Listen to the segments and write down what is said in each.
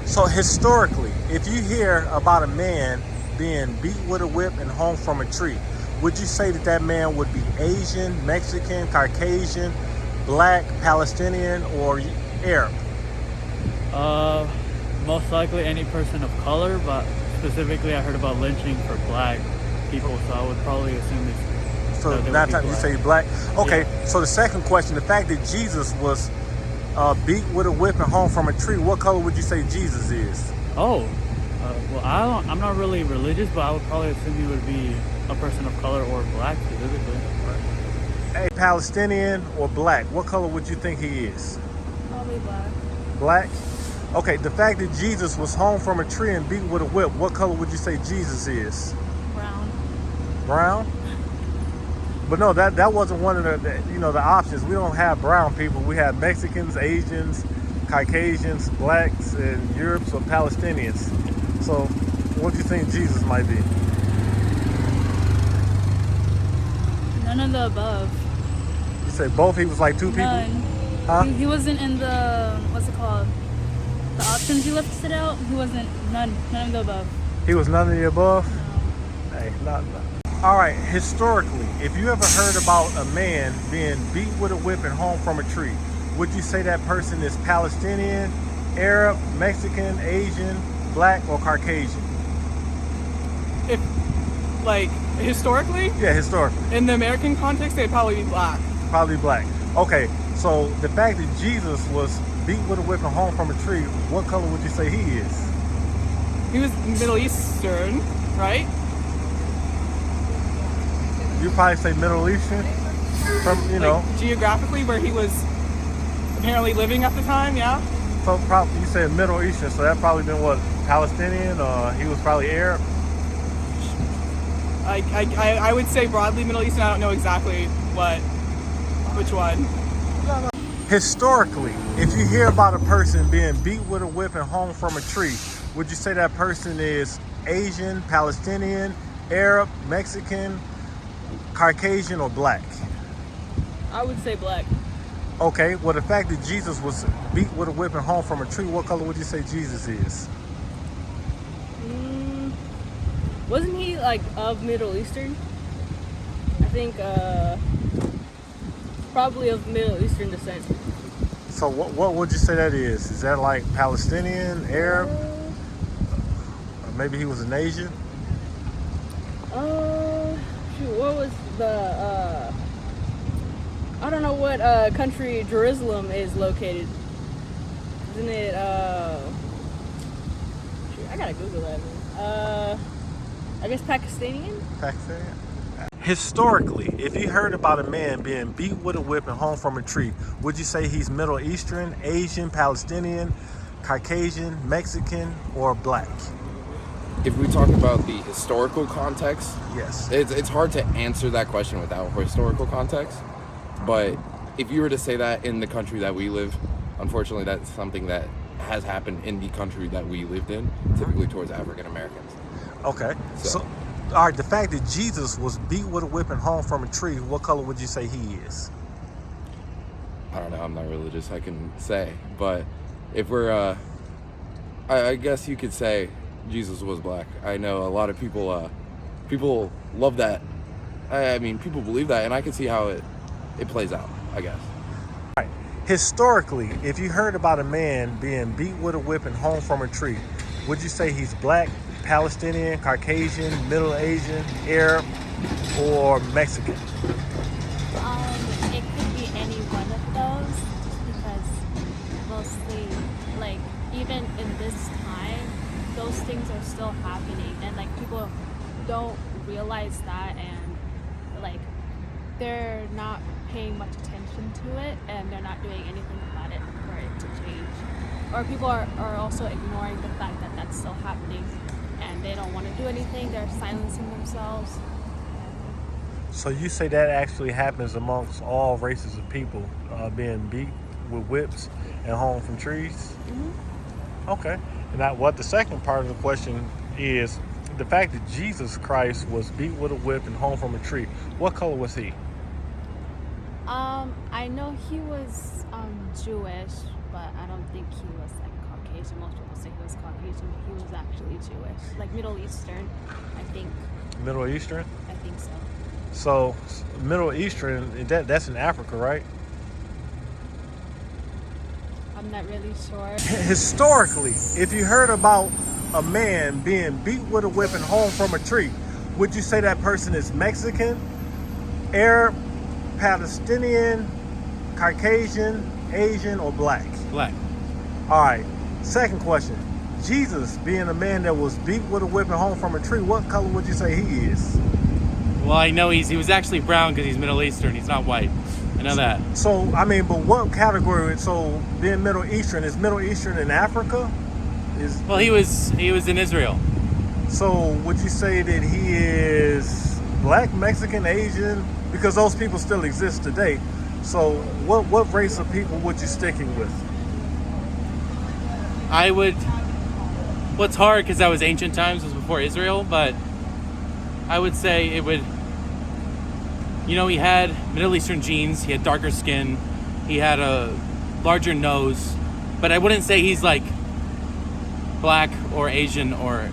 So historically, if you hear about a man being beat with a whip and hung from a tree, would you say that that man would be Asian, Mexican, Caucasian, Black, Palestinian, or Arab? Uh, Most likely any person of color, but specifically I heard about lynching for black people, so I would probably assume So they would that be time you black. say Black. Okay. Yeah. So the second question: the fact that Jesus was beat with a whip and hung from a tree, what color would you say Jesus is? Oh, well, I'm not really religious, but I would probably assume he would be a person of color or black specifically. A Palestinian or Black? What color would you think he is? Probably black. Black. Okay. The fact that Jesus was hung from a tree and beat with a whip, what color would you say Jesus is? Brown. Brown. But no, that wasn't one of the options. We don't have brown people. We have Mexicans, Asians, Caucasians, Blacks, and Europe's or Palestinians. So, what do you think Jesus might be? None of the above. You say both? He was like two people? None. Huh? He wasn't in the, what's it called? The options you listed out. He wasn't, none of the above. He was none of the above? No. Hey, not. All right, historically, if you ever heard about a man being beat with a whip and hung from a tree, would you say that person is Palestinian, Arab, Mexican, Asian, Black, or Caucasian? If, like, historically, Yeah, historically. in the American context, they'd probably be black. Probably Black. Okay, so the fact that Jesus was beat with a whip and hung from a tree, what color would you say he is? He was Middle Eastern, right? You probably say Middle Eastern, from Like, geographically, where he was apparently living at the time, yeah? So probably you said Middle Eastern, so that probably been what, Palestinian, or he was probably Arab. I would say broadly Middle Eastern. I don't know exactly which one. Historically, if you hear about a person being beat with a whip and hung from a tree, would you say that person is Asian, Palestinian, Arab, Mexican, Caucasian, or Black? I would say black. Okay, well, the fact that Jesus was beat with a whip and hung from a tree, what color would you say Jesus is? Wasn't he like of Middle Eastern? I think probably of Middle Eastern descent. So what would you say that is? Is that like Palestinian, Arab? Or maybe he was an Asian? Shoot, what was the I don't know what country Jerusalem is located. Isn't it shoot, I gotta Google that, man. I guess Pakistani? Pakistan? Historically, if you heard about a man being beat with a whip and hung from a tree, would you say he's Middle Eastern, Asian, Palestinian, Caucasian, Mexican, or Black? If we talk about the historical context, Yes. it's hard to answer that question without historical context. But if you were to say that in the country that we live, unfortunately, that's something that has happened in the country that we lived in, typically towards African Americans. Okay. So- So, all right, the fact that Jesus was beat with a whip and hung from a tree, what color would you say he is? I don't know, I'm not religious, I can say. But if we're, I guess you could say Jesus was black. I know a lot of people love that. I mean, people believe that, and I can see how it plays out, I guess. Historically, if you heard about a man being beat with a whip and hung from a tree, would you say he's Black, Palestinian, Caucasian, Middle Asian, Arab, or Mexican? It could be any one of those, just because mostly, like, even in this time, those things are still happening, and like people don't realize that, and like they're not paying much attention to it, and they're not doing anything about it for it to change. Or people are also ignoring the fact that that's still happening, and they don't want to do anything. They're silencing themselves. So you say that actually happens amongst all races of people, being beat with whips and hung from trees? Mm-hmm. Okay. And that, what the second part of the question is, the fact that Jesus Christ was beat with a whip and hung from a tree, what color was he? I know he was Jewish, but I don't think he was like Caucasian. Most people say he was Caucasian, but he was actually Jewish, like Middle Eastern, I think. Middle Eastern. I think so. So Middle Eastern, that's in Africa, right? I'm not really sure. Historically, if you heard about a man being beat with a whip and hung from a tree, would you say that person is Mexican, Arab, Palestinian, Caucasian, Asian, or black? Black. All right. Second question. Jesus, being a man that was beat with a whip and hung from a tree, what color would you say he is? Well, I know he was actually brown because he's Middle Eastern. He's not white. I know that. So, I mean, but what category? So, being Middle Eastern, is Middle Eastern in Africa? Well, he was in Israel. So, would you say that he is black, Mexican, Asian? Because those people still exist today. So, what race of people would you sticking with? I would. What's hard because that was ancient times, was before Israel, but I would say it would. You know, he had Middle Eastern genes. He had darker skin. He had a larger nose, but I wouldn't say he's like black or Asian or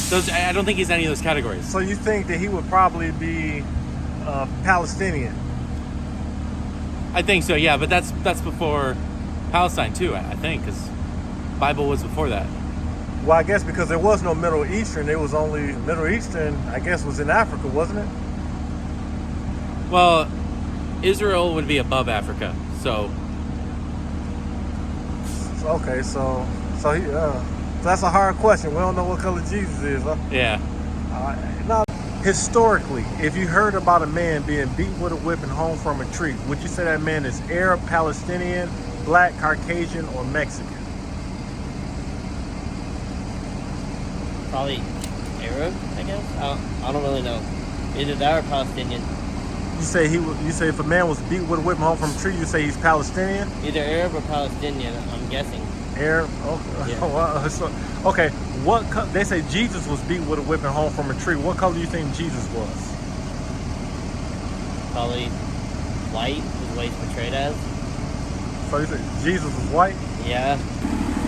those. I don't think he's any of those categories. So, you think that he would probably be Palestinian? I think so, yeah, but that's before Palestine too. I think because Bible was before that. Well, I guess because there was no Middle Eastern, it was only Middle Eastern, I guess, was in Africa, wasn't it? Well, Israel would be above Africa, so Okay, so that's a hard question. We don't know what color Jesus is, huh? yeah. Now, historically, if you heard about a man being beat with a whip and hung from a tree, would you say that man is Arab, Palestinian, black, Caucasian, or Mexican? Probably Arab, I guess. I don't really know. Either that or Palestinian. You say if a man was beat with a whip and hung from a tree, you say he's Palestinian? Either Arab or Palestinian, I'm guessing. Arab? Okay. Yeah. Well, okay. They say Jesus was beat with a whip and hung from a tree. What color do you think Jesus was? Probably white, is what he's portrayed as. So you say Jesus was white? Yeah.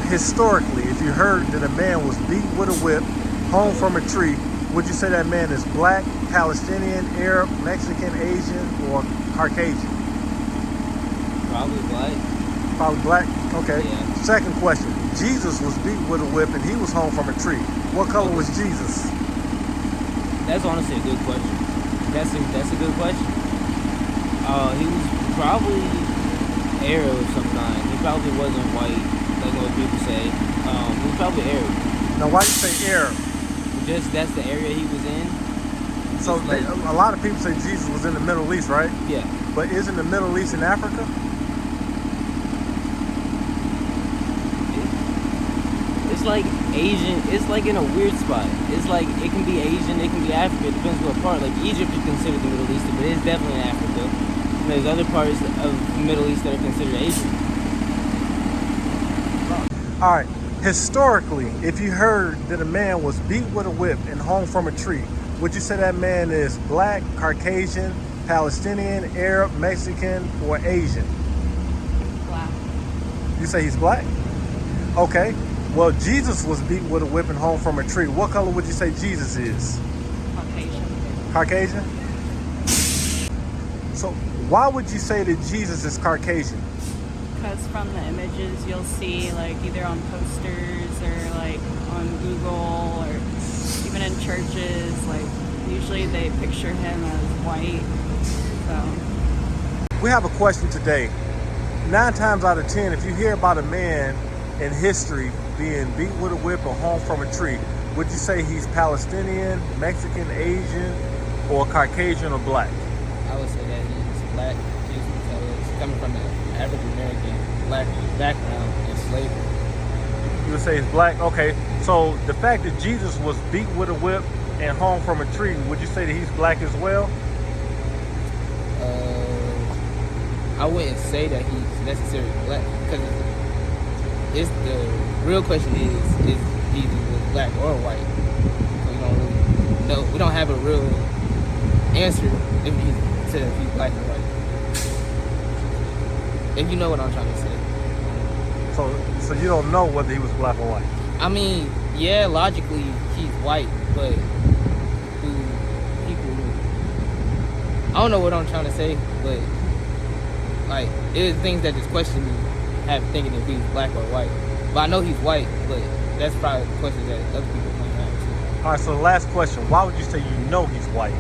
Historically, if you heard that a man was beat with a whip, hung from a tree, would you say that man is black, Palestinian, Arab, Mexican, Asian, or Caucasian? Probably white. Probably black? Okay. Yeah. Second question. Jesus was beat with a whip and he was hung from a tree. What color was Jesus? That's honestly a good question. That's a good question. He was probably Arab of some kind. He probably wasn't white, like what people say. He was probably Arab. Now, why do you say Arab? Just that's the area he was in. So a lot of people say Jesus was in the Middle East, right? Yeah. But isn't the Middle East in Africa? It's like Asian. It's like in a weird spot. It's like it can be Asian, it can be Africa. It depends what part. Like Egypt is considered the Middle East, but it's definitely in Africa. And there's other parts of the Middle East that are considered Asian. All right. Historically, if you heard that a man was beat with a whip and hung from a tree, would you say that man is black, Caucasian, Palestinian, Arab, Mexican, or Asian? Black. You say he's black? Okay. Well, Jesus was beat with a whip and hung from a tree. What color would you say Jesus is? Caucasian. Caucasian? So why would you say that Jesus is Caucasian? Because from the images you'll see, like either on posters or like on Google or even in churches, like usually they picture him as white. So We have a question today. 9 times out of 10, if you hear about a man in history being beat with a whip or hung from a tree, would you say he's Palestinian, Mexican, Asian, or Caucasian or black? I would say that he's black. He's coming from an African American black background in slavery. You would say he's black? Okay. So the fact that Jesus was beat with a whip and hung from a tree, would you say that he's black as well? I wouldn't say that he's necessarily black because it's the real question is he black or white? We don't really know. We don't have a real answer if he's black or white. If you know what I'm trying to say. So you don't know whether he was black or white. I mean, yeah, logically he's white, but do people? I don't know what I'm trying to say, but like it's things that just question me, have thinking if he's black or white. But I know he's white, but that's probably questions that other people might have too. All right. So the last question: why would you say you know he's white?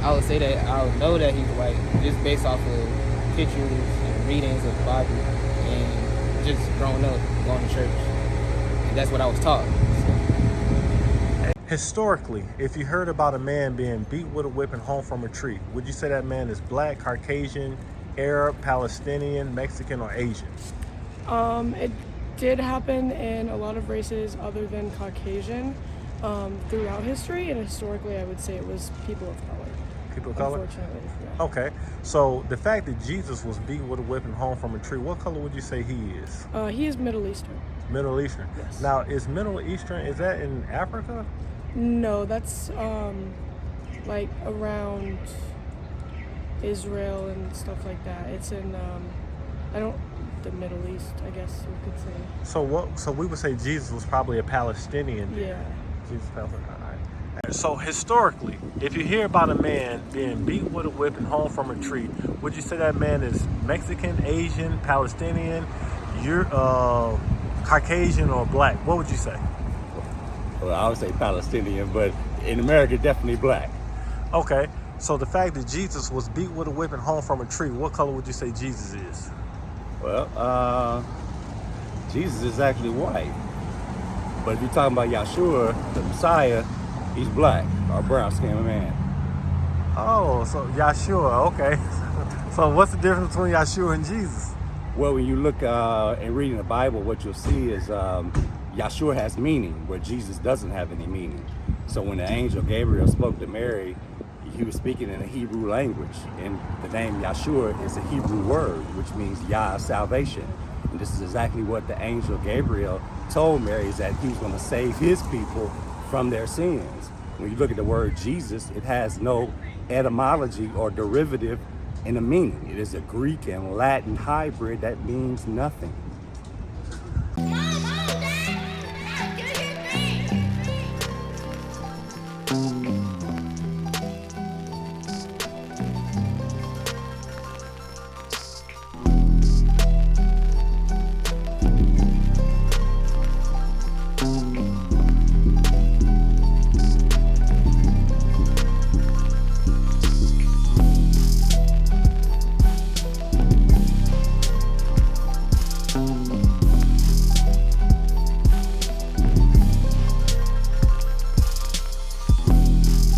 I would say that I would know that he's white just based off of pictures and readings of the Bible and just growing up going to church. And that's what I was taught. So. Historically, if you heard about a man being beat with a whip and hung from a tree, would you say that man is black, Caucasian, Arab, Palestinian, Mexican, or Asian? It did happen in a lot of races other than Caucasian throughout history, and historically I would say it was people of color. People of color? Unfortunately, yeah. Okay. So the fact that Jesus was beat with a whip and hung from a tree, what color would you say he is? He is Middle Eastern. Middle Eastern. Yes. Now, is Middle Eastern, is that in Africa? No, that's like around Israel and stuff like that. It's in the Middle East, I guess you could say. So we would say Jesus was probably a Palestinian. Yeah. Jesus, Palestinian. All right. So historically, if you hear about a man being beat with a whip and hung from a tree, would you say that man is Mexican, Asian, Palestinian, Caucasian, or black? What would you say? Well, I would say Palestinian, but in America, definitely black. Okay. So the fact that Jesus was beat with a whip and hung from a tree, what color would you say Jesus is? Well, Jesus is actually white. But if you're talking about Yahshua, the Messiah, he's black, or brown-skinned man. Oh, so Yahshua, okay. So what's the difference between Yahshua and Jesus? Well, when you look and read in the Bible, what you'll see is Yahshua has meaning, where Jesus doesn't have any meaning. So when the angel Gabriel spoke to Mary, he was speaking in a Hebrew language, and the name Yahshua is a Hebrew word, which means Yah, salvation. And this is exactly what the angel Gabriel told Mary, is that he was going to save his people from their sins. When you look at the word Jesus, it has no etymology or derivative in the meaning. It is a Greek and Latin hybrid that means nothing.